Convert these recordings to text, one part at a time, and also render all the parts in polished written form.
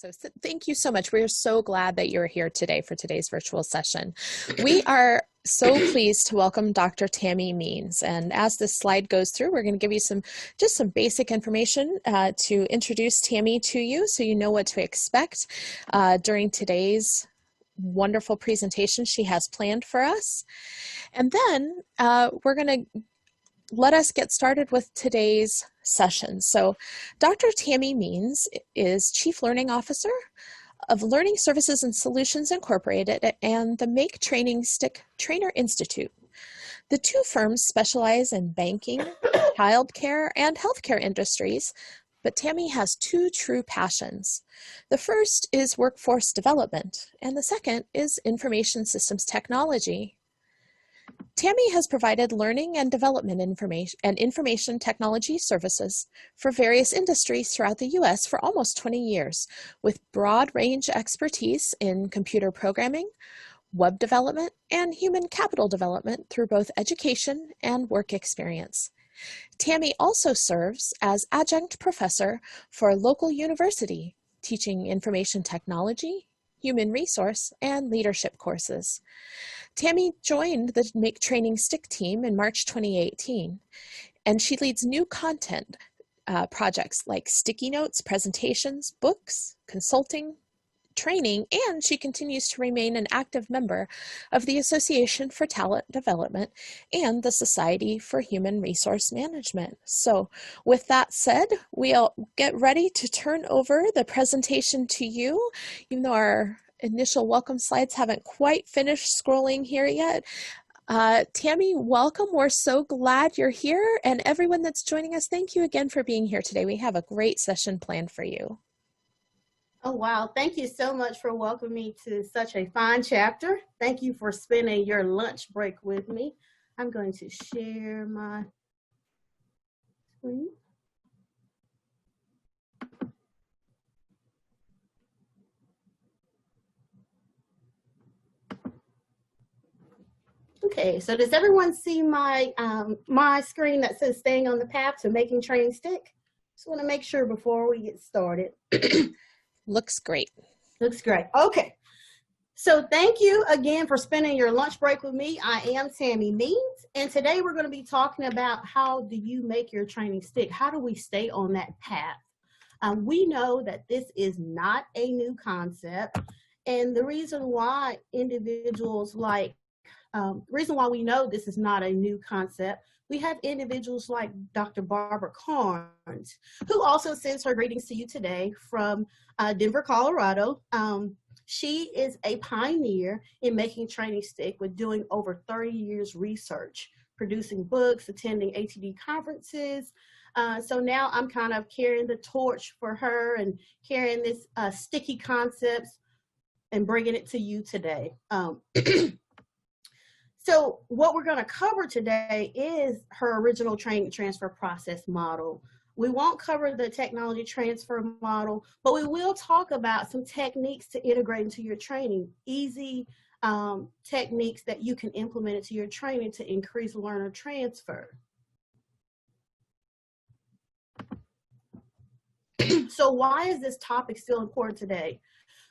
So thank you so much. We're so glad that you're here today for today's virtual session. We are so pleased to welcome Dr. Tammy Means. And as this slide goes through, we're going to give you some basic information to introduce Tammy to you so you know what to expect during today's wonderful presentation she has planned for us. And then we're going to let us get started with today's session. So Dr. Tammy Means is Chief Learning Officer of Learning Services and Solutions Incorporated and the Make Training Stick Trainer Institute. The two firms specialize in banking, childcare, and healthcare industries, but Tammy has two true passions. The first is workforce development, and the second is information systems technology. Tammy has provided learning and development information technology services for various industries throughout the U.S. for almost 20 years, with broad range expertise in computer programming, web development, and human capital development through both education and work experience. Tammy also serves as adjunct professor for a local university, teaching information technology, human resource, and leadership courses. Tammy joined the Make Training Stick team in March 2018, and she leads new content projects like sticky notes, presentations, books, consulting, training, and she continues to remain an active member of the Association for Talent Development and the Society for Human Resource Management. So with that said, we'll get ready to turn over the presentation to you, even though our initial welcome slides haven't quite finished scrolling here yet. Tammy, welcome. We're so glad you're here, and everyone that's joining us, thank you again for being here today. We have a great session planned for you. Oh, wow. Thank you so much for welcoming me to such a fine chapter. Thank you for spending your lunch break with me. I'm going to share my screen. Okay, so does everyone see my my screen that says staying on the path to making training stick? Just want to make sure before we get started. Looks great. Looks great. Okay. So thank you again for spending your lunch break with me. I am Tammy Means, and today we're going to be talking about how do you make your training stick? How do we stay on that path? We know that this is not a new concept, and the reason why individuals like reason why we know this is not a new concept, we have individuals like Dr. Barbara Carnes, who also sends her greetings to you today from Denver, Colorado. She is a pioneer in making training stick with doing over 30 years research, producing books, attending ATD conferences. So now I'm kind of carrying the torch for her and carrying this sticky concepts and bringing it to you today. So what we're going to cover today is her original training transfer process model. We won't cover the technology transfer model, but we will talk about some techniques to integrate into your training, easy techniques that you can implement into your training to increase learner transfer. So why is this topic still important today?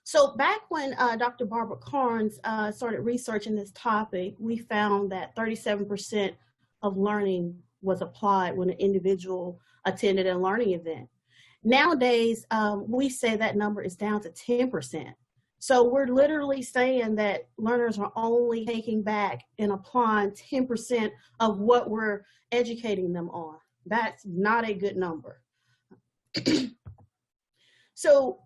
So back when Dr. Barbara Carnes started researching this topic, we found that 37% of learning was applied when an individual attended a learning event. Nowadays, we say that number is down to 10%. So we're literally saying that learners are only taking back and applying 10% of what we're educating them on. That's not a good number. So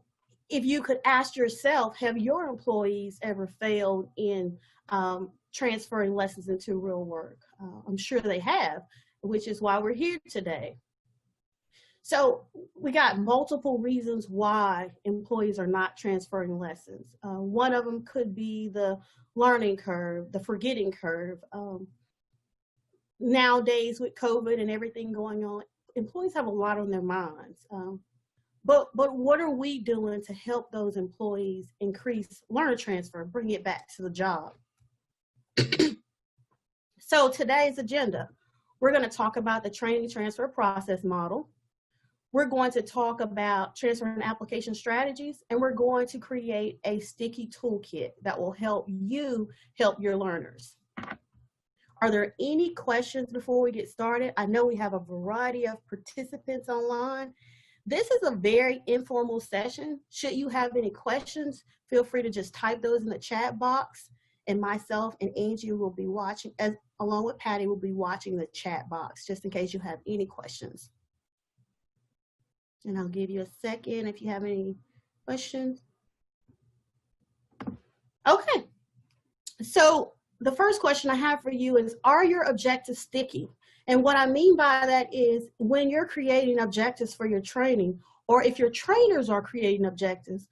if you could ask yourself, have your employees ever failed in transferring lessons into real work? I'm sure they have, which is why we're here today. So we got multiple reasons why employees are not transferring lessons. One of them could be the learning curve, the forgetting curve. Nowadays with COVID and everything going on, employees have a lot on their minds. But what are we doing to help those employees increase learner transfer, bring it back to the job? So today's agenda, we're going to talk about the training transfer process model. we're going to talk about transfer and application strategies, and we're going to create a sticky toolkit that will help you help your learners. Are there any questions before we get started? I know we have a variety of participants online. This is a very informal session. Should you have any questions, feel free to just type those in the chat box, and myself and Angie will be watching, along with Patty, will be watching the chat box just in case you have any questions. And I'll give you a second if you have any questions. Okay, so the first question I have for you is, are your objectives sticky? And what I mean by that is, when you're creating objectives for your training, or if your trainers are creating objectives,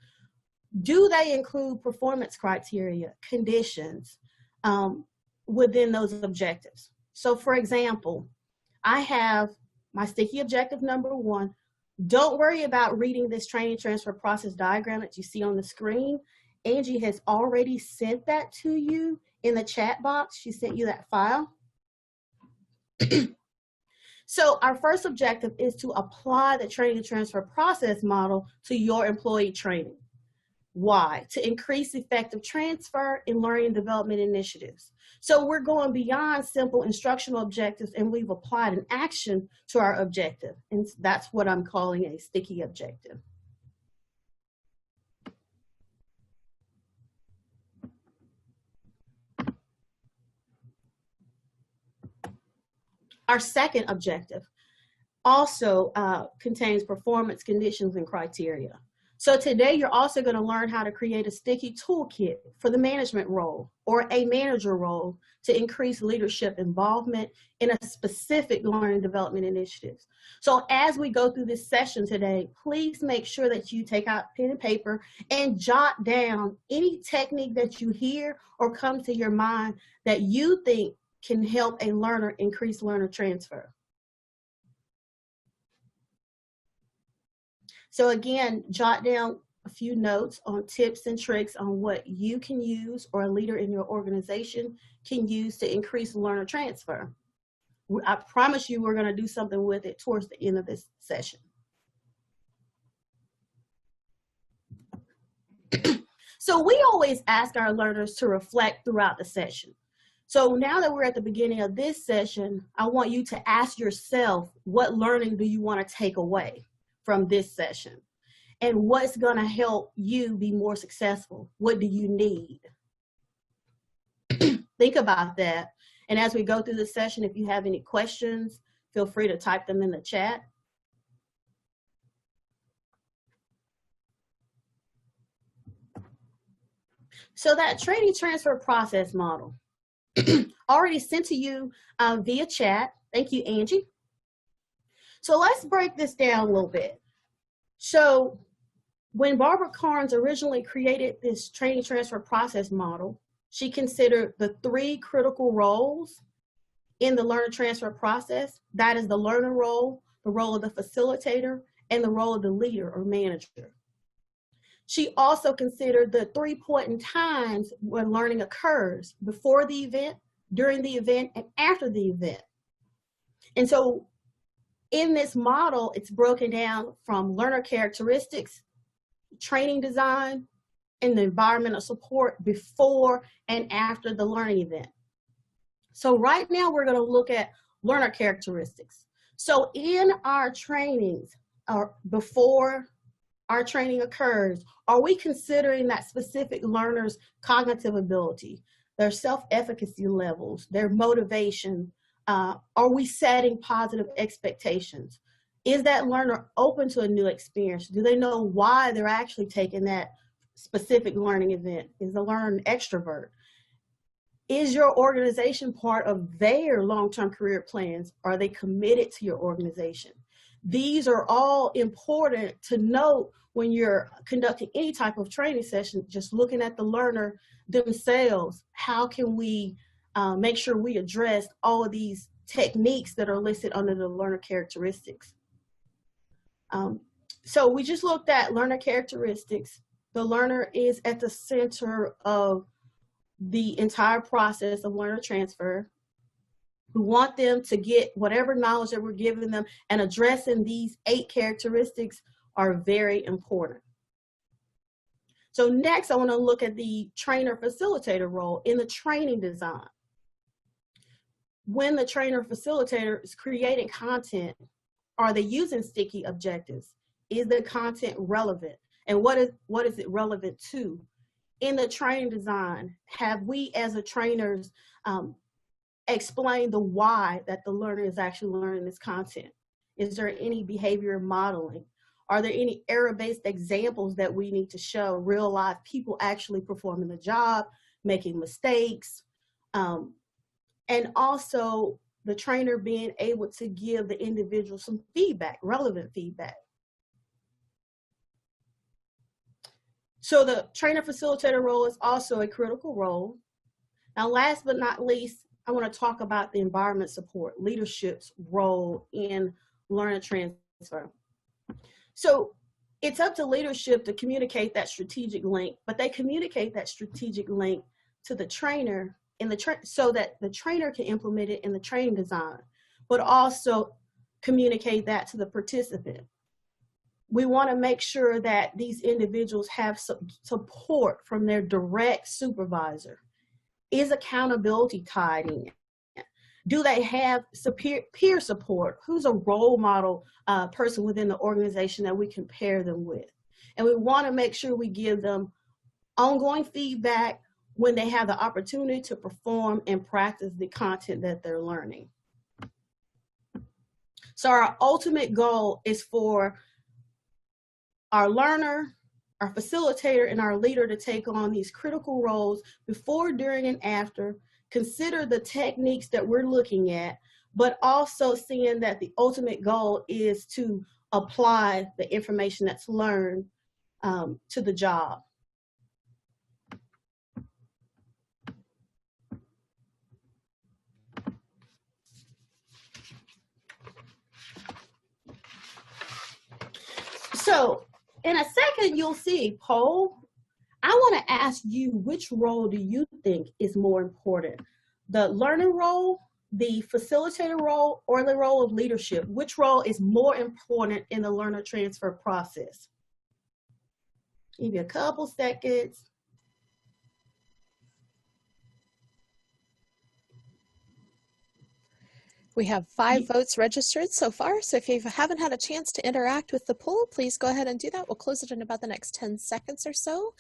do they include performance criteria, conditions within those objectives? So for example, I have my sticky objective number 1. Don't worry about reading this training transfer process diagram that you see on the screen. Angie has already sent that to you in the chat box. She sent you that file. So our first objective is to apply the training transfer process model to your employee training. Why? To increase effective transfer in learning and development initiatives. So we're going beyond simple instructional objectives, and we've applied an action to our objective. And that's what I'm calling a sticky objective. Our second objective also contains performance conditions and criteria. So today you're also going to learn how to create a sticky toolkit for the management role or a manager role to increase leadership involvement in a specific learning and development initiatives. So as we go through this session today, please make sure that you take out pen and paper and jot down any technique that you hear or comes to your mind that you think can help a learner increase learner transfer. So again, jot down a few notes on tips and tricks on what you can use or a leader in your organization can use to increase learner transfer. I promise you we're going to do something with it towards the end of this session. So we always ask our learners to reflect throughout the session. So now that we're at the beginning of this session, I want you to ask yourself, what learning do you want to take away from this session? And what's going to help you be more successful? What do you need? Think about that. And as we go through the session, if you have any questions, feel free to type them in the chat. So that training transfer process model, already sent to you via chat. Thank you, Angie. So let's break this down a little bit. So when Barbara Carnes originally created this training transfer process model, she considered the 3 critical roles in the learner transfer process. That is the learner role, the role of the facilitator, and the role of the leader or manager. She also considered the 3 point in times when learning occurs: before the event, during the event, and after the event. And so in this model, it's broken down from learner characteristics, training design, and the environmental support before and after the learning event. So right now we're going to look at learner characteristics. So in our trainings, or before our training occurs, are we considering that specific learner's cognitive ability, their self-efficacy levels, their motivation? Are we setting positive expectations? Is that learner open to a new experience? Do they know why they're actually taking that specific learning event? Is the learner an extrovert? Is your organization part of their long-term career plans? Are they committed to your organization? These are all important to note when you're conducting any type of training session, just looking at the learner themselves. How can we make sure we address all of these techniques that are listed under the learner characteristics? So we just looked at learner characteristics. The learner is at the center of the entire process of learner transfer. We want them to get whatever knowledge that we're giving them, and addressing these 8 characteristics are very important. So next, I want to look at the trainer facilitator role in the training design. When the trainer facilitator is creating content, are they using sticky objectives? Is the content relevant? And what is it relevant to? In the training design, have we as a trainers explained the why that the learner is actually learning this content? Is there any behavior modeling? Are there any error-based examples that we need to show real life people actually performing the job, making mistakes? And also the trainer being able to give the individual some feedback, relevant feedback. So the trainer facilitator role is also a critical role. Now, last but not least, I want to talk about the environment support, leadership's role in learner transfer. So it's up to leadership to communicate that strategic link, but they communicate that strategic link to the trainer so that the trainer can implement it in the training design, but also communicate that to the participant. We want to make sure that these individuals have support from their direct supervisor. Is accountability tied in? Do they have peer support? Who's a role model person within the organization that we can pair them with? And we want to make sure we give them ongoing feedback when they have the opportunity to perform and practice the content that they're learning. So our ultimate goal is for our learner, our facilitator, and our leader to take on these critical roles before, during, and after, consider the techniques that we're looking at, but also seeing that the ultimate goal is to apply the information that's learned to the job. So in a second, you'll see a poll. I want to ask you, which role do you think is more important? The learner role, the facilitator role, or the role of leadership? Which role is more important in the learner transfer process? Give you a couple seconds. We have 5 votes registered so far, so if you haven't had a chance to interact with the poll, please go ahead and do that. We'll close it in about the next 10 seconds or so.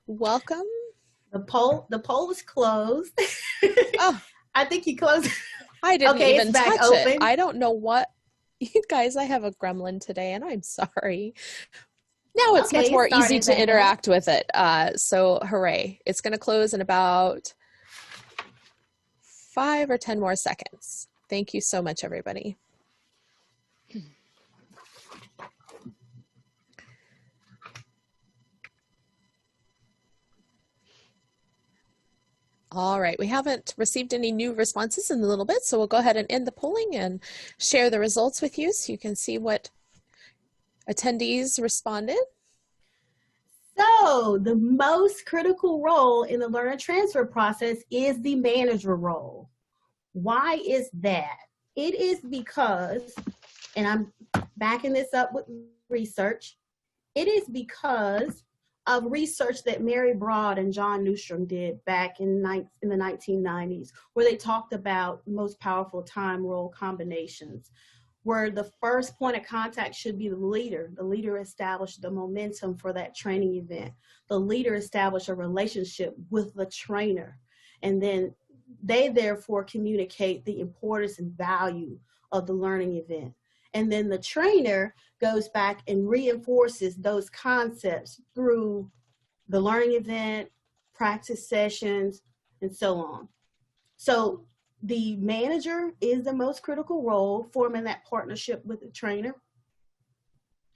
Welcome. The poll is closed. Oh, I think you closed. I didn't even touch open. it. I don't know what. You guys, I have a gremlin today, and I'm sorry. Now it's much more easy to interact with it. So hooray. It's going to close in about 5 or 10 more seconds. Thank you so much, everybody. All right, we haven't received any new responses in a little bit, so we'll go ahead and end the polling and share the results with you so you can see what attendees responded. So the most critical role in the learner transfer process is the manager role. Why is that? It is because, and I'm backing this up with research, it is because of research that Mary Broad and John Newstrom did back in the 1990s, where they talked about most powerful time role combinations, where the first point of contact should be the leader. The leader established the momentum for that training event. The leader established a relationship with the trainer, and then they therefore communicate the importance and value of the learning event. And then the trainer goes back and reinforces those concepts through the learning event, practice sessions, and so on. So the manager is the most critical role, forming that partnership with the trainer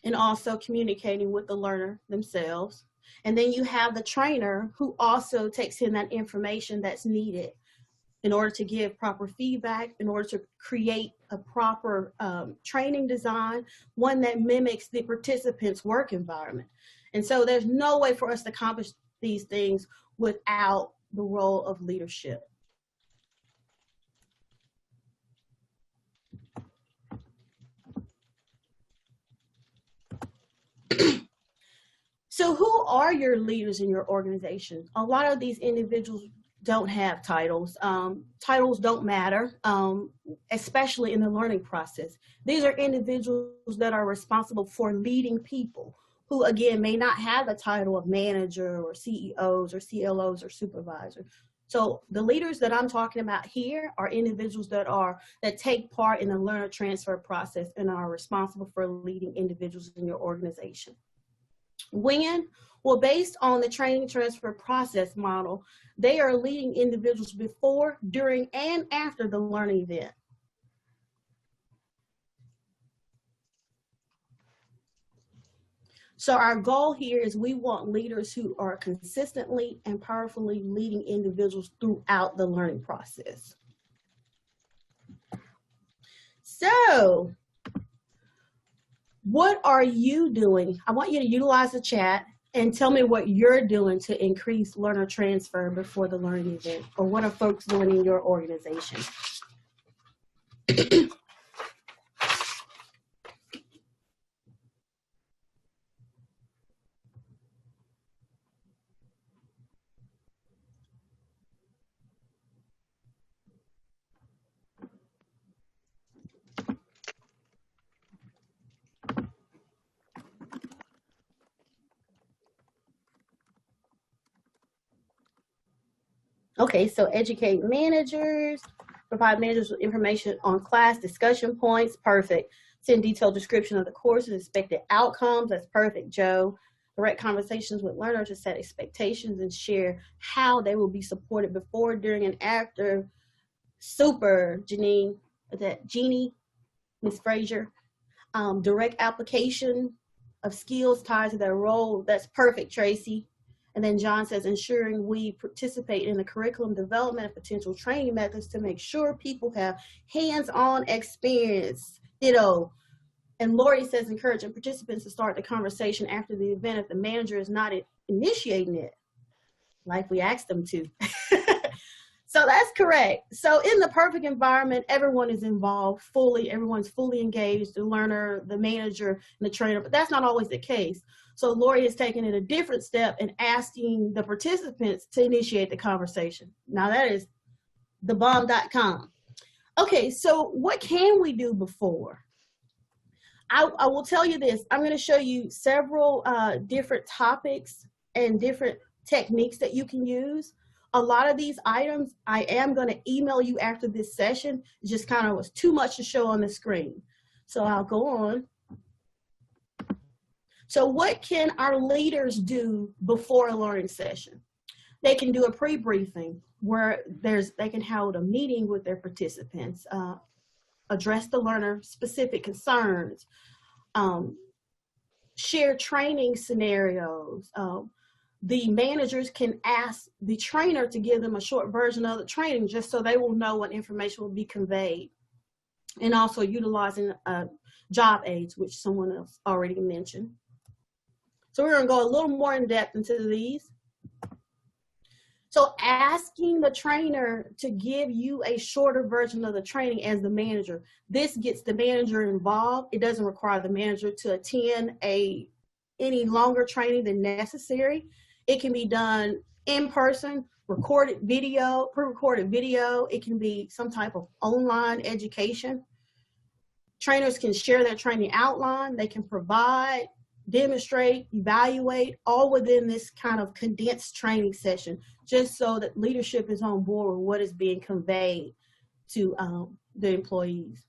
and also communicating with the learner themselves. And then you have the trainer who also takes in that information that's needed in order to give proper feedback, in order to create a proper training design, one that mimics the participant's work environment. And so there's no way for us to accomplish these things without the role of leadership. are your leaders in your organization? A lot of these individuals don't have titles. Titles don't matter, especially in the learning process. These are individuals that are responsible for leading people who, again, may not have a title of manager or CEOs or CLOs or supervisor. So the leaders that I'm talking about here are individuals that take part in the learner transfer process and are responsible for leading individuals in your organization. When? Well, based on the training transfer process model, they are leading individuals before, during, and after the learning event. So our goal here is we want leaders who are consistently and powerfully leading individuals throughout the learning process. So what are you doing? I want you to utilize the chat and tell me what you're doing to increase learner transfer before the learning event, or what are folks doing in your organization? Okay, so educate managers, provide managers with information on class discussion points, perfect. Send detailed description of the courses, expected outcomes, that's perfect, Joe. Direct conversations with learners to set expectations and share how they will be supported before, during, and after. Super, Janine, Jeannie, Ms. Frazier. Direct application of skills tied to their role, that's perfect, Tracy. And then John says, ensuring we participate in the curriculum development and potential training methods to make sure people have hands-on experience. Ditto. And Lori says, encouraging participants to start the conversation after the event if the manager is not initiating it, like we asked them to. So that's correct. So in the perfect environment, everyone is involved fully. Everyone's fully engaged, the learner, the manager, and the trainer, but that's not always the case. So Lori has taken it a different step and asking the participants to initiate the conversation. Now that is thebomb.com. Okay, so what can we do before? I will tell you this. I'm going to show you several different topics and different techniques that you can use. A lot of these items I am going to email you after this session. It just kind of was too much to show on the screen. So I'll go on. So what can our leaders do before a learning session? They can do a pre-briefing where they can hold a meeting with their participants, address the learner specific concerns, share training scenarios. The managers can ask the trainer to give them a short version of the training just so they will know what information will be conveyed. And also utilizing job aids, which someone else already mentioned. So we're going to go a little more in depth into these. So asking the trainer to give you a shorter version of the training as the manager, this gets the manager involved. It doesn't require the manager to attend any longer training than necessary. It can be done in person, recorded video, pre-recorded video. It can be some type of online education. Trainers can share their training outline. They can provide, demonstrate, evaluate, all within this kind of condensed training session, just so that leadership is on board with what is being conveyed to the employees.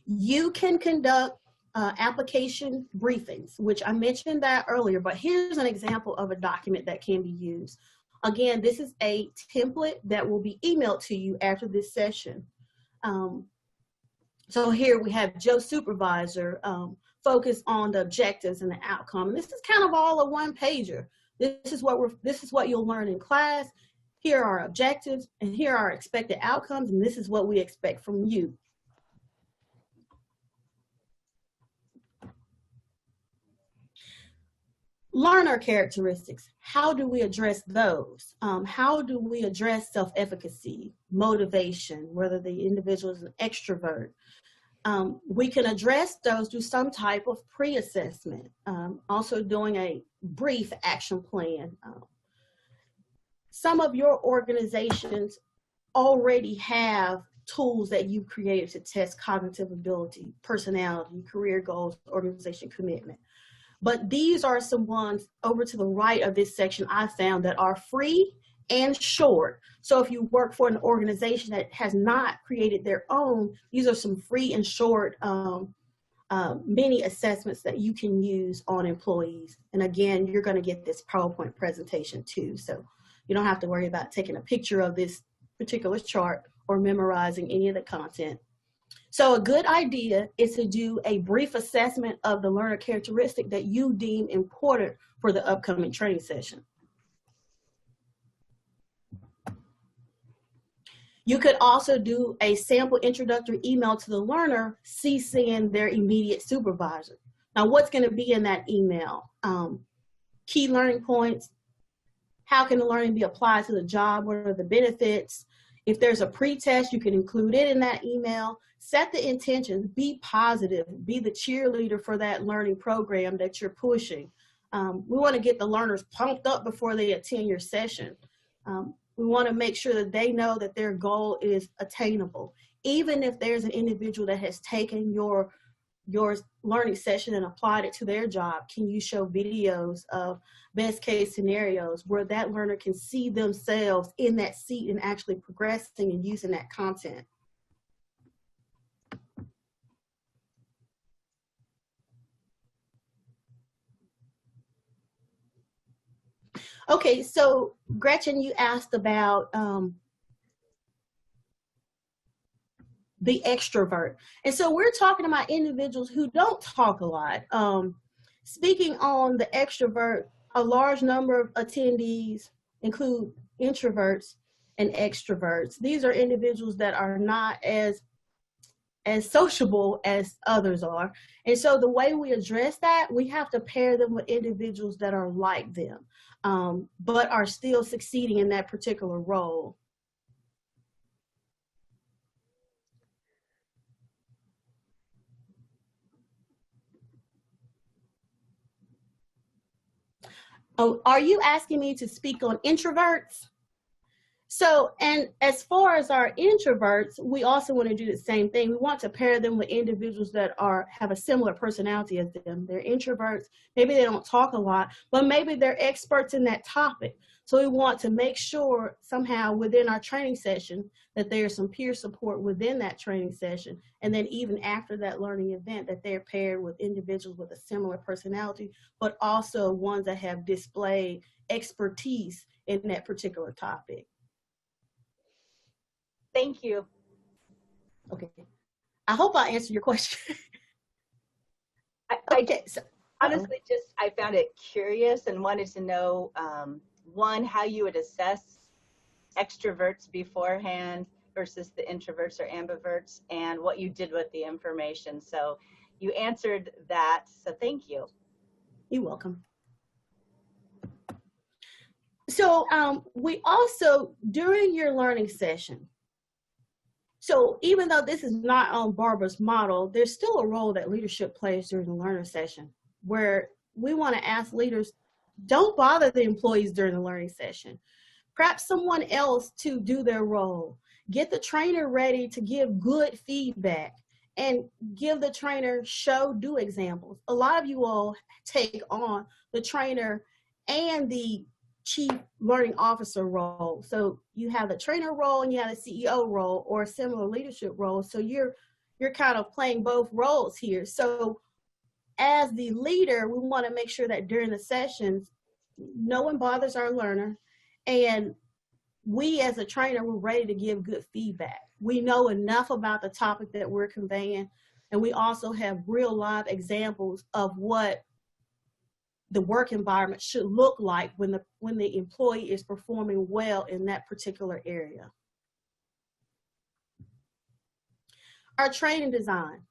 You can conduct application briefings, which I mentioned that earlier, but here's an example of a document that can be used. Again, this is a template that will be emailed to you after this session. So here we have Joe Supervisor, focus on the objectives and the outcome. And this is kind of all a one-pager. This is what you'll learn in class. Here are our objectives, and here are our expected outcomes, and this is what we expect from you. Learner characteristics, how do we address those? How do we address self-efficacy, motivation, whether the individual is an extrovert? We can address those through some type of pre-assessment, also doing a brief action plan. Some of your organizations already have tools that you've created to test cognitive ability, personality, career goals, organization commitment. But these are some ones over to the right of this section I found that are free and short. So if you work for an organization that has not created their own, these are some free and short mini assessments that you can use on employees. And again, you're going to get this PowerPoint presentation too. So you don't have to worry about taking a picture of this particular chart or memorizing any of the content. So a good idea is to do a brief assessment of the learner characteristic that you deem important for the upcoming training session. You could also do a sample introductory email to the learner, CCing their immediate supervisor. Now, what's going to be in that email? Key learning points. How can the learning be applied to the job? What are the benefits? If there's a pre-test, you can include it in that email. Set the intentions. Be positive. Be the cheerleader for that learning program that you're pushing. We want to get the learners pumped up before they attend your session. We want to make sure that they know that their goal is attainable. Even if there's an individual that has taken your learning session and applied it to their job, can you show videos of best case scenarios where that learner can see themselves in that seat and actually progressing and using that content? Okay, so Gretchen, you asked about the extrovert. And so we're talking about individuals who don't talk a lot. Speaking on the extrovert, a large number of attendees include introverts and extroverts. These are individuals that are not as sociable as others are. And so the way we address that, we have to pair them with individuals that are like them, but are still succeeding in that particular role. Oh, are you asking me to speak on introverts? So, and as far as our introverts, we also want to do the same thing. We want to pair them with individuals that have a similar personality as them. They're introverts. Maybe they don't talk a lot, but maybe they're experts in that topic. So we want to make sure somehow within our training session that there's some peer support within that training session. And then even after that learning event, that they're paired with individuals with a similar personality, but also ones that have displayed expertise in that particular topic. Thank you. Okay. I hope I answered your question. Honestly, I found it curious and wanted to know, one, how you would assess extroverts beforehand versus the introverts or ambiverts, and what you did with the information. So you answered that, so thank you. You're welcome. So we also, during your learning session, so even though this is not on Barbara's model, there's still a role that leadership plays during the learner session, where we want to ask leaders, don't bother the employees during the learning session. Perhaps someone else to do their role. Get the trainer ready to give good feedback and give the trainer show, do examples. A lot of you all take on the trainer and the chief learning officer role. So you have the trainer role and you have the CEO role or a similar leadership role. So you're kind of playing both roles here. So as the leader, we want to make sure that during the sessions, no one bothers our learner, and we as a trainer, we're ready to give good feedback. We know enough about the topic that we're conveying, and we also have real live examples of what the work environment should look like when the employee is performing well in that particular area. Our training design.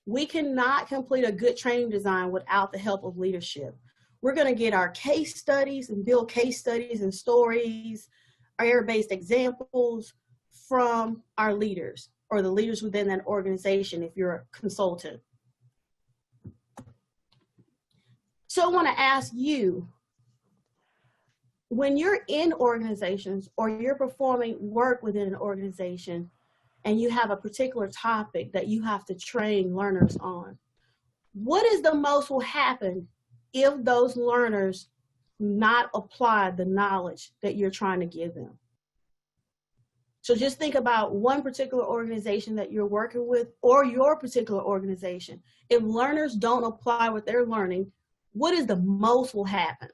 We cannot complete a good training design without the help of leadership. We're going to get our case studies and build case studies and stories, area-based examples from our leaders. or the leaders within that organization if you're a consultant. So I want to ask you, when you're in organizations or you're performing work within an organization and you have a particular topic that you have to train learners on, what is the most will happen if those learners not apply the knowledge that you're trying to give them? So just think about one particular organization that you're working with or your particular organization. If learners don't apply what they're learning, what is the most will happen?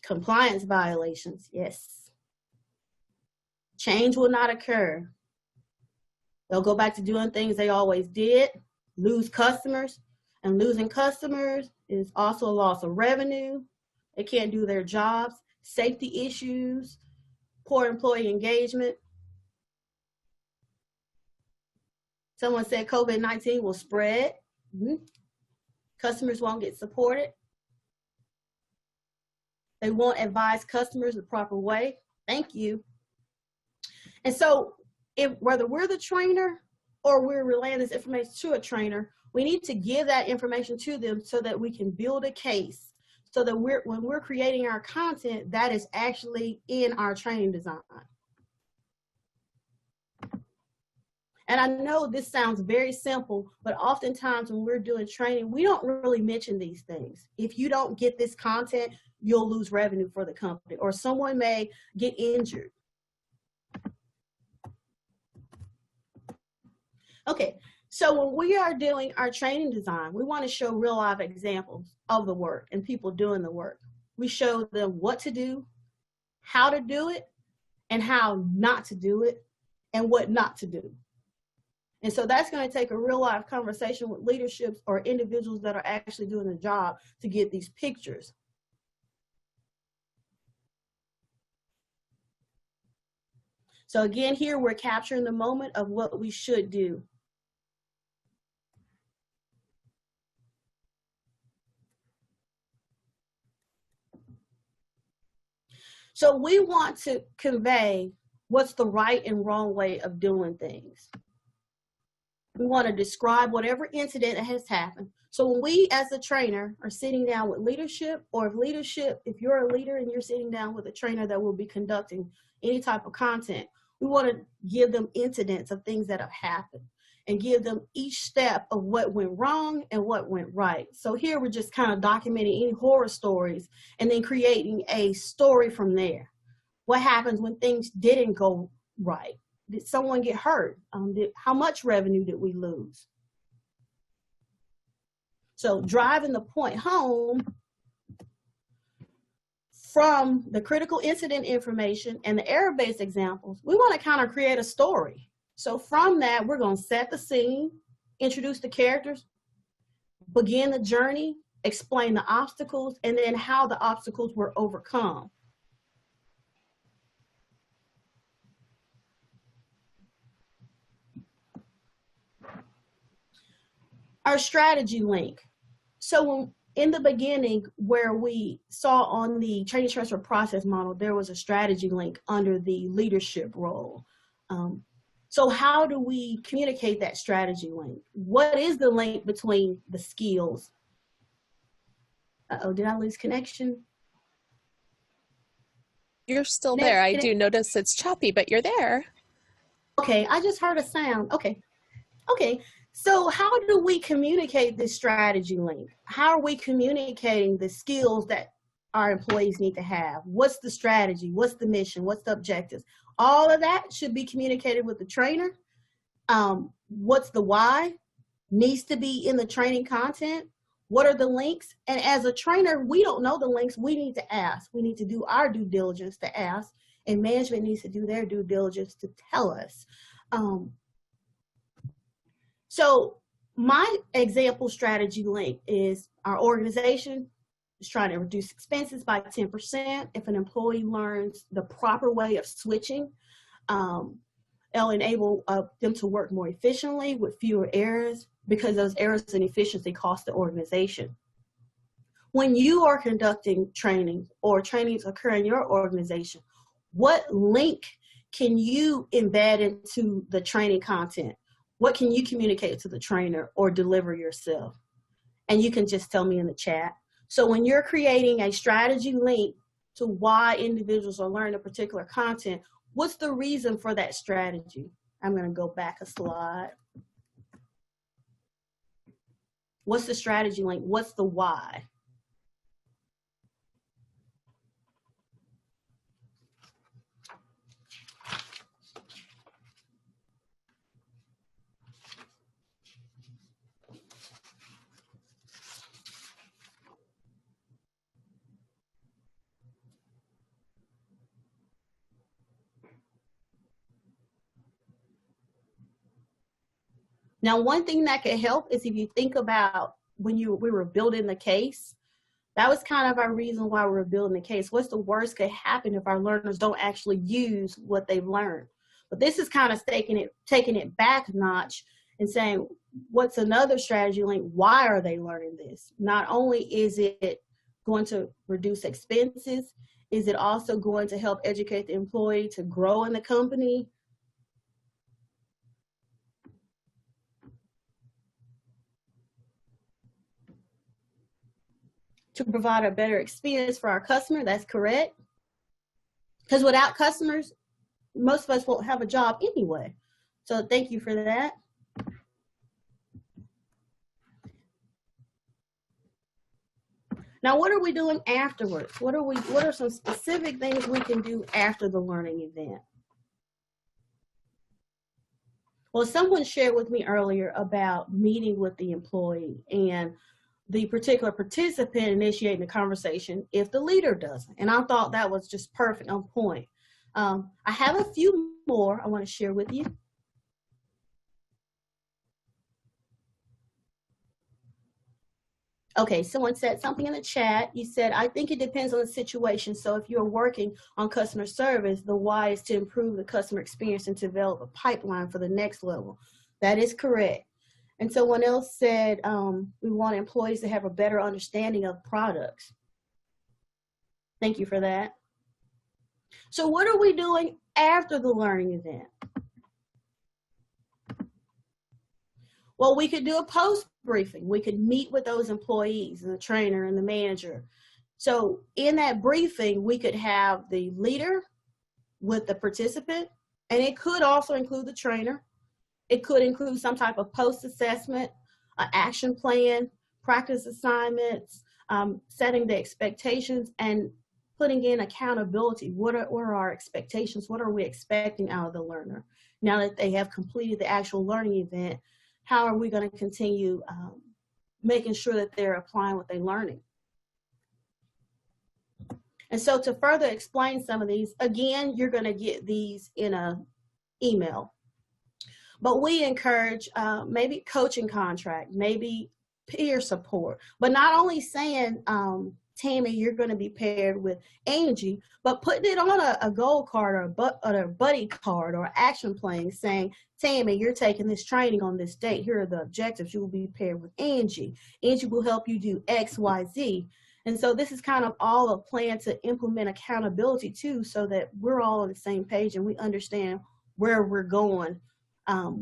Compliance violations, yes. Change will not occur. They'll go back to doing things they always did, lose customers, and losing customers is also a loss of revenue. They can't do their jobs, safety issues, poor employee engagement. Someone said COVID-19 will spread. Customers won't get supported. They won't advise customers the proper way. Thank you. And so whether we're the trainer or we're relaying this information to a trainer, we need to give that information to them so that we can build a case, so that when we're creating our content, that is actually in our training design. And I know this sounds very simple, but oftentimes when we're doing training, we don't really mention these things. If you don't get this content, you'll lose revenue for the company, or someone may get injured. Okay, so when we are doing our training design, we want to show real life examples of the work and people doing the work. We show them what to do, how to do it, and how not to do it, and what not to do. And so that's going to take a real life conversation with leaderships or individuals that are actually doing the job to get these pictures. So again, here we're capturing the moment of what we should do. So we want to convey what's the right and wrong way of doing things. We want to describe whatever incident has happened. So when we as a trainer are sitting down with leadership, or if you're a leader and you're sitting down with a trainer that will be conducting any type of content, we want to give them incidents of things that have happened and give them each step of what went wrong and what went right. So here we're just kind of documenting any horror stories and then creating a story from there. What happens when things didn't go right? Did someone get hurt? How much revenue did we lose? So driving the point home from the critical incident information and the error-based examples, we want to kind of create a story. So from that, we're going to set the scene, introduce the characters, begin the journey, explain the obstacles, and then how the obstacles were overcome. Our strategy link. So in the beginning, where we saw on the training transfer process model, there was a strategy link under the leadership role. So how do we communicate that strategy link? What is the link between the skills? Uh-oh, did I lose connection? You're still there. I do notice it's choppy, but you're there. Okay, I just heard a sound. Okay. So how do we communicate this strategy link? How are we communicating the skills that our employees need to have? What's the strategy? What's the mission? What's the objectives? All of that should be communicated with the trainer. What's the why? Needs to be in the training content. What are the links? And as a trainer, we don't know the links. We need to ask. We need to do our due diligence to ask, and management needs to do their due diligence to tell us. So my example strategy link is our organization is trying to reduce expenses by 10% if an employee learns the proper way of switching. It'll enable them to work more efficiently with fewer errors, because those errors and efficiency cost the organization. When you are conducting training or trainings occur in your organization, what link can you embed into the training content? What can you communicate to the trainer or deliver yourself? And you can just tell me in the chat. So when you're creating a strategy link to why individuals are learning a particular content, what's the reason for that strategy? I'm going to go back a slide. What's the strategy link? What's the why? Now, one thing that could help is if you think about when we were building the case, that was kind of our reason why we were building the case. What's the worst could happen if our learners don't actually use what they've learned? But this is kind of taking it back a notch and saying, what's another strategy link? Why are they learning this? Not only is it going to reduce expenses, is it also going to help educate the employee to grow in the company? To provide a better experience for our customer, that's correct. Because without customers, most of us won't have a job anyway. So thank you for that. Now, what are we doing afterwards? What are some specific things we can do after the learning event? Well, someone shared with me earlier about meeting with the employee and the particular participant initiating the conversation if the leader doesn't. And I thought that was just perfect, on point. I have a few more I want to share with you. Okay, someone said something in the chat. You said, I think it depends on the situation. So if you're working on customer service, the why is to improve the customer experience and to develop a pipeline for the next level. That is correct. And someone else said, we want employees to have a better understanding of products. Thank you for that. So what are we doing after the learning event? Well, we could do a post briefing. We could meet with those employees and the trainer and the manager. So in that briefing, we could have the leader with the participant, and it could also include the trainer. It could include some type of post assessment, an action plan, practice assignments, setting the expectations, and putting in accountability. What are our expectations? What are we expecting out of the learner? Now that they have completed the actual learning event, how are we going to continue making sure that they're applying what they're learning? And so to further explain some of these, again, you're going to get these in an email. But we encourage maybe coaching contract, maybe peer support, but not only saying, Tammy, you're going to be paired with Angie, but putting it on a goal card or a buddy card or action plan saying, Tammy, you're taking this training on this date. Here are the objectives. You will be paired with Angie. Angie will help you do X, Y, Z. And so this is kind of all a plan to implement accountability too, so that we're all on the same page and we understand where we're going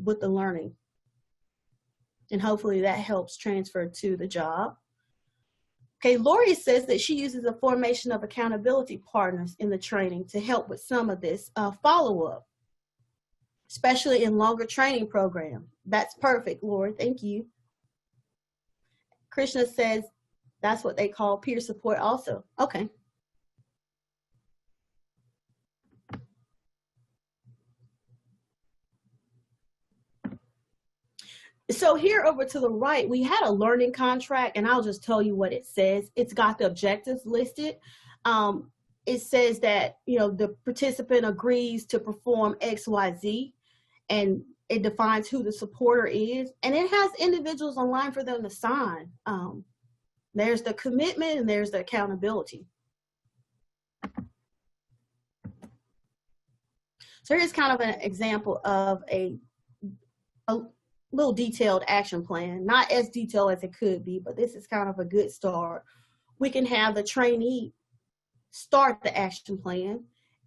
with the learning. And hopefully that helps transfer to the job. Okay, Lori says that she uses a formation of accountability partners in the training to help with some of this follow-up, especially in longer training program. That's perfect, Lori, thank you. Krishna says that's what they call peer support also. Okay. So here over to the right, we had a learning contract, and I'll just tell you what it says. It's got the objectives listed. It says that, the participant agrees to perform X, Y, Z, and it defines who the supporter is, and it has individuals online for them to sign. There's the commitment and there's the accountability. So here's kind of an example of a little detailed action plan, not as detailed as it could be, but this is kind of a good start. We can have the trainee start the action plan,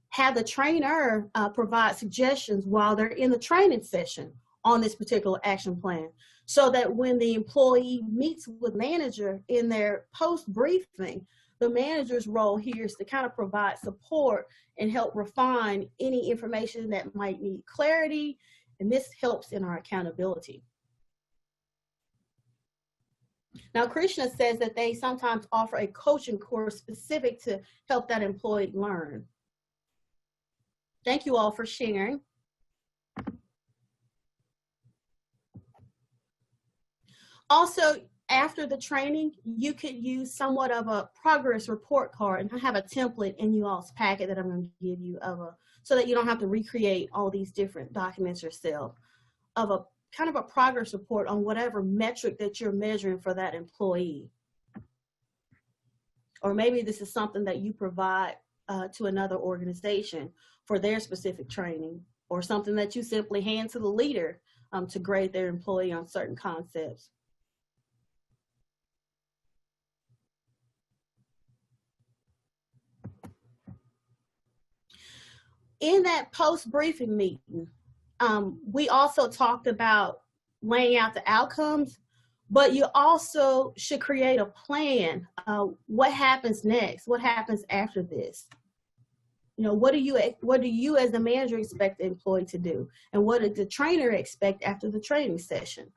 have the trainer provide suggestions while they're in the training session on this particular action plan, so that when the employee meets with manager in their post-briefing, the manager's role here is to kind of provide support and help refine any information that might need clarity, and this helps in our accountability. Now, Krishna says that they sometimes offer a coaching course specific to help that employee learn. Thank you all for sharing. Also, after the training, you could use somewhat of a progress report card, and I have a template in you all's packet that I'm going to give you so that you don't have to recreate all these different documents yourself, of a kind of a progress report on whatever metric that you're measuring for that employee. Or maybe this is something that you provide to another organization for their specific training, or something that you simply hand to the leader to grade their employee on certain concepts. In that post-briefing meeting, we also talked about laying out the outcomes, but you also should create a plan. What happens next? What happens after this? You know, what do you as the manager expect the employee to do? And what does the trainer expect after the training session?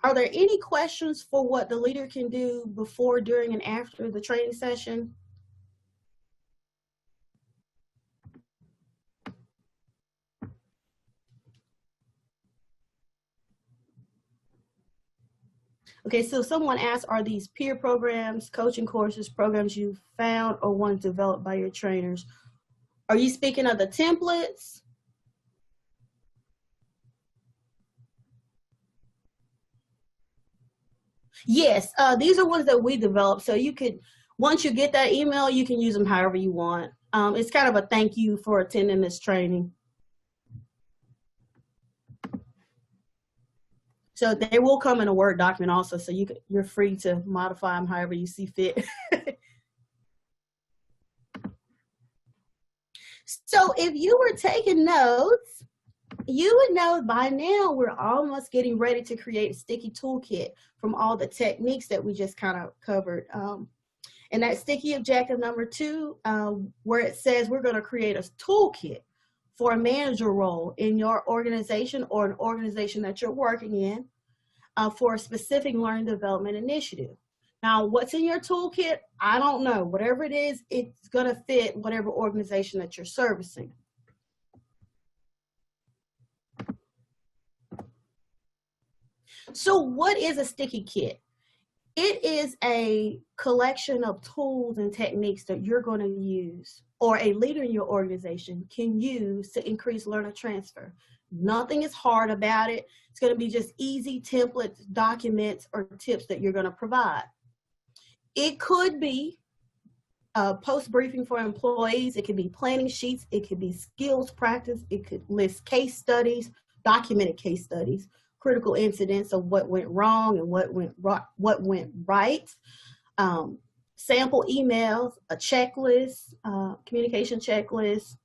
Are there any questions for what the leader can do before, during, and after the training session? Okay, so someone asked, are these peer programs, coaching courses, programs you found, or ones developed by your trainers? Are you speaking of the templates? Yes, these are ones that we developed. So you could, once you get that email, you can use them however you want. It's kind of a thank you for attending this training. So they will come in a Word document also, so you're free to modify them however you see fit. So if you were taking notes, you would know by now we're almost getting ready to create a sticky toolkit from all the techniques that we just kind of covered. And that sticky objective number 2, where it says we're going to create a toolkit for a manager role in your organization or an organization that you're working in for a specific learning development initiative. Now, what's in your toolkit? I don't know. Whatever it is, it's going to fit whatever organization that you're servicing. So what is a sticky kit? It is a collection of tools and techniques that you're going to use, or a leader in your organization can use, to increase learner transfer. Nothing is hard about it. It's going to be just easy templates, documents, or tips that you're going to provide. It could be post-briefing for employees. It could be planning sheets. It could be skills practice. It could list case studies, documented case studies, critical incidents of what went wrong and what went right, sample emails, a checklist, communication checklist.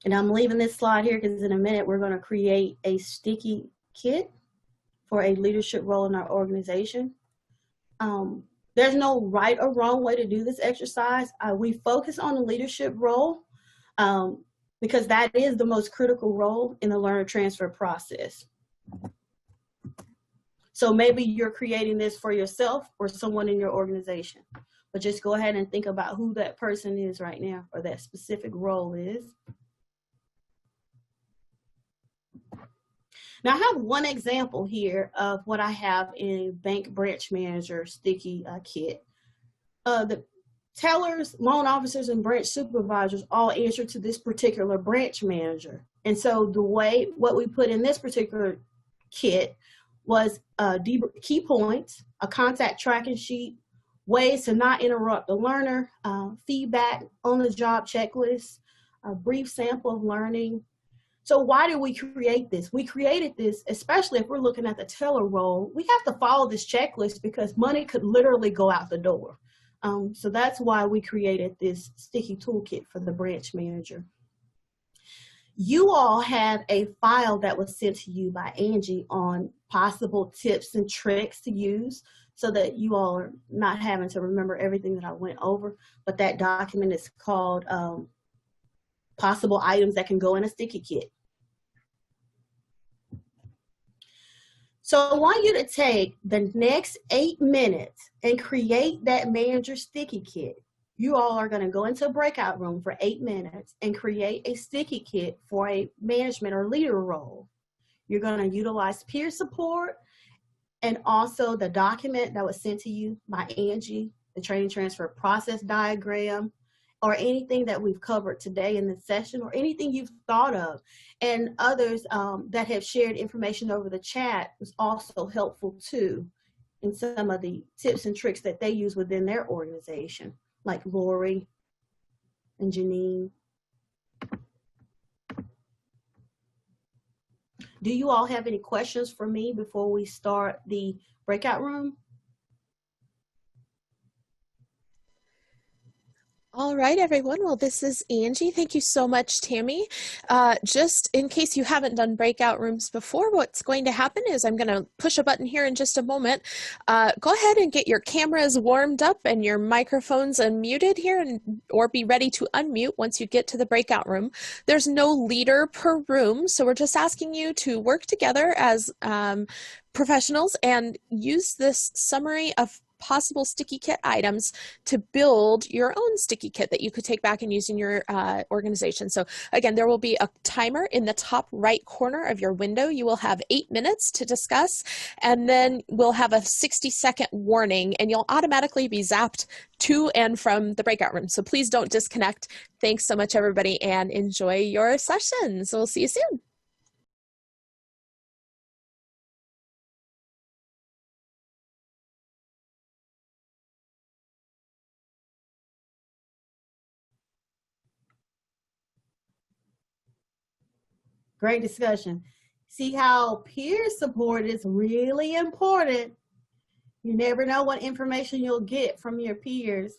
And I'm leaving this slide here because in a minute we're going to create a sticky kit for a leadership role in our organization. There's no right or wrong way to do this exercise. We focus on the leadership role because that is the most critical role in the learner transfer process. So maybe you're creating this for yourself or someone in your organization, but just go ahead and think about who that person is right now, or that specific role is. Now, I have one example here of what I have in Bank Branch Manager sticky kit. The tellers, loan officers, and branch supervisors all answer to this particular branch manager. And so what we put in this particular kit was key points, a contact tracking sheet, ways to not interrupt the learner, feedback on the job checklist, a brief sample of learning. So why did we create this? We created this, especially if we're looking at the teller role, we have to follow this checklist because money could literally go out the door. So that's why we created this sticky toolkit for the branch manager. You all have a file that was sent to you by Angie on possible tips and tricks to use so that you all are not having to remember everything that I went over. But that document is called Possible Items That Can Go in a Sticky Kit. So I want you to take the next 8 minutes and create that manager sticky kit. You all are going to go into a breakout room for 8 minutes and create a sticky kit for a management or leader role. You're going to utilize peer support and also the document that was sent to you by Angie, the training transfer process diagram, or anything that we've covered today in this session, or anything you've thought of. And others that have shared information over the chat was also helpful too in some of the tips and tricks that they use within their organization, like Lori and Janine. Do you all have any questions for me before we start the breakout room? All right, everyone. Well, this is Angie. Thank you so much, Tammy. Just in case you haven't done breakout rooms before, what's going to happen is I'm going to push a button here in just a moment. Go ahead and get your cameras warmed up and your microphones unmuted here, or be ready to unmute once you get to the breakout room. There's no leader per room, so we're just asking you to work together as professionals and use this summary of possible sticky kit items to build your own sticky kit that you could take back and use in your organization. So again, there will be a timer in the top right corner of your window. You will have 8 minutes to discuss, and then we'll have a 60-second warning, and you'll automatically be zapped to and from the breakout room. So please don't disconnect. Thanks so much, everybody, and enjoy your sessions. We'll see you soon. Great discussion. See how peer support is really important. You never know what information you'll get from your peers.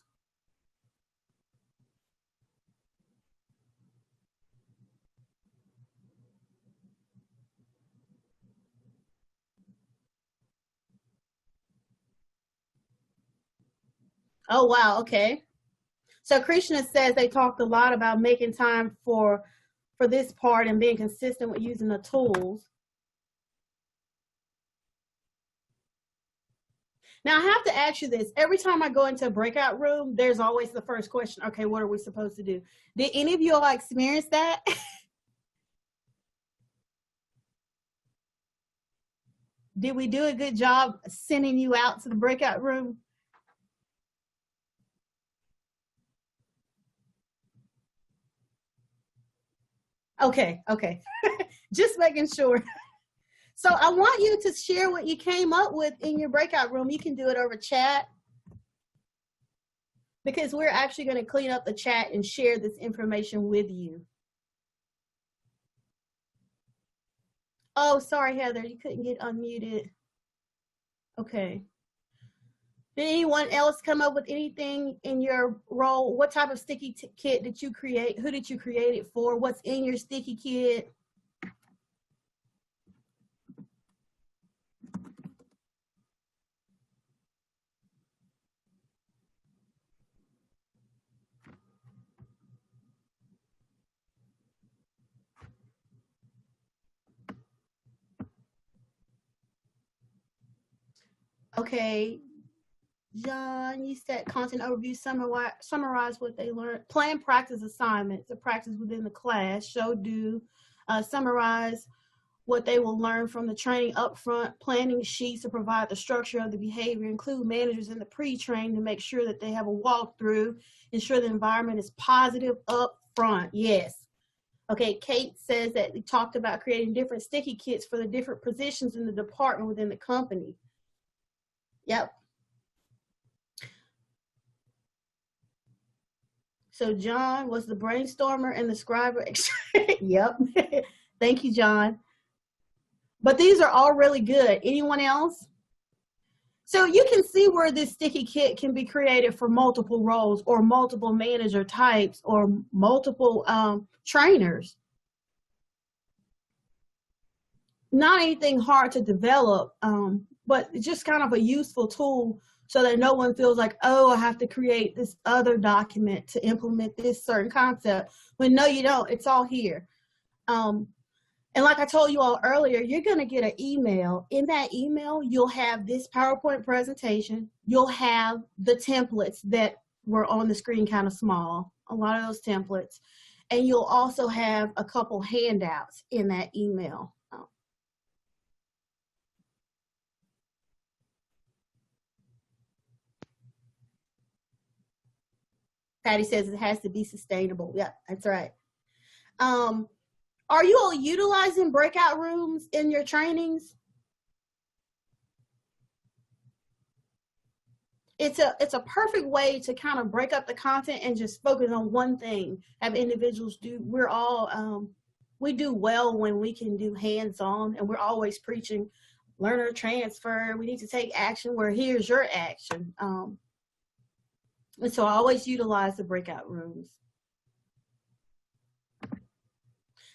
Oh, wow. Okay. So Krishna says they talked a lot about making time for this part and being consistent with using the tools. Now I have to ask you this. Every time I go into a breakout room, there's always the first question. Okay, what are we supposed to do? Did any of you all experience that? Did we do a good job sending you out to the breakout room? Okay. Just making sure. So I want you to share what you came up with in your breakout room. You can do it over chat, because we're actually going to clean up the chat and share this information with you. Oh, sorry, Heather, you couldn't get unmuted. Okay. Did anyone else come up with anything in your role? What type of sticky kit did you create? Who did you create it for? What's in your sticky kit? Okay, John, you said content overview, summarize what they learned, plan practice assignments, the practice within the class, show do, summarize what they will learn from the training up front, planning sheets to provide the structure of the behavior, include managers in the pre-training to make sure that they have a walkthrough, ensure the environment is positive up front. Yes. Okay, Kate says that we talked about creating different sticky kits for the different positions in the department within the company. Yep. So John was the brainstormer and the scribe. Yep. Thank you, John. But these are all really good. Anyone else? So you can see where this sticky kit can be created for multiple roles or multiple manager types or multiple trainers. Not anything hard to develop, but just kind of a useful tool so that no one feels like, oh, I have to create this other document to implement this certain concept. When no, you don't. It's all here. And like I told you all earlier, you're going to get an email. In that email, you'll have this PowerPoint presentation. You'll have the templates that were on the screen, kind of small, a lot of those templates. And you'll also have a couple handouts in that email. Patty says it has to be sustainable. Yeah, that's right. Are you all utilizing breakout rooms in your trainings? It's a perfect way to kind of break up the content and just focus on one thing. Have individuals do. We're all we do well when we can do hands-on, and we're always preaching learner transfer. We need to take action. Where here's your action. And so I always utilize the breakout rooms.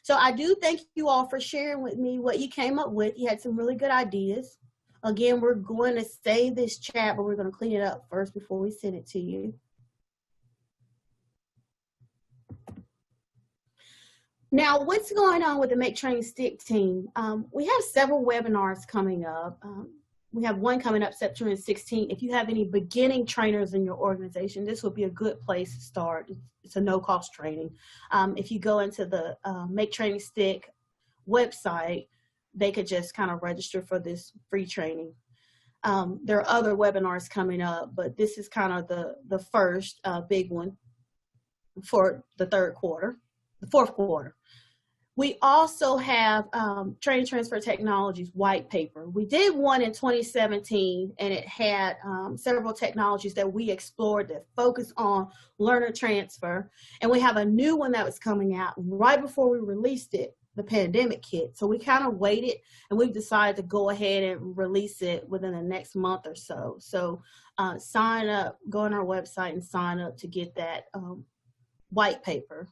So I do thank you all for sharing with me what you came up with. You had some really good ideas. Again, we're going to save this chat, but we're going to clean it up first before we send it to you. Now, what's going on with the Make Training Stick team? We have several webinars coming up. We have one coming up September 16th. If you have any beginning trainers in your organization, this would be a good place to start. It's a no-cost training. If you go into the Make Training Stick website, they could just kind of register for this free training. There are other webinars coming up, but this is kind of the first big one for the fourth quarter. We also have Training Transfer Technologies white paper. We did one in 2017, and it had several technologies that we explored that focus on learner transfer. And we have a new one that was coming out right before we released it, the pandemic kit. So we kind of waited, and we've decided to go ahead and release it within the next month or so. So sign up, go on our website and sign up to get that white paper.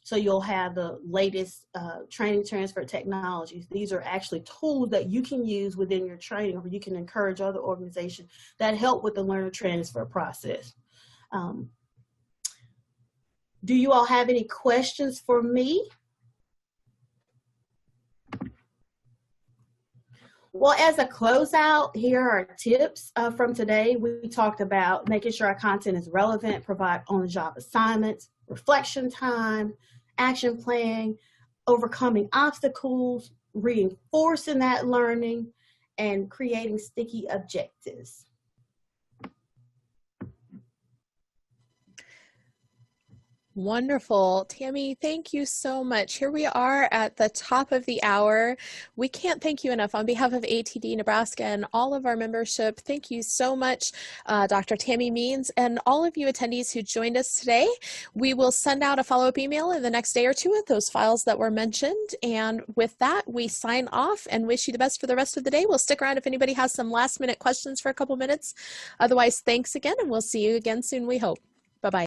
So you'll have the latest training transfer technologies. These are actually tools that you can use within your training, or you can encourage other organizations that help with the learner transfer process. Do you all have any questions for me? Well, as a closeout, here are tips from today. We talked about making sure our content is relevant, provide on-the-job assignments, reflection time, action plan, overcoming obstacles, reinforcing that learning, and creating sticky objectives. Wonderful. Tammy, thank you so much. Here we are at the top of the hour. We can't thank you enough on behalf of ATD Nebraska and all of our membership. Thank you so much, Dr. Tammy Means, and all of you attendees who joined us today. We will send out a follow-up email in the next day or two with those files that were mentioned. And with that, we sign off and wish you the best for the rest of the day. We'll stick around if anybody has some last-minute questions for a couple minutes. Otherwise, thanks again, and we'll see you again soon, we hope. Bye-bye.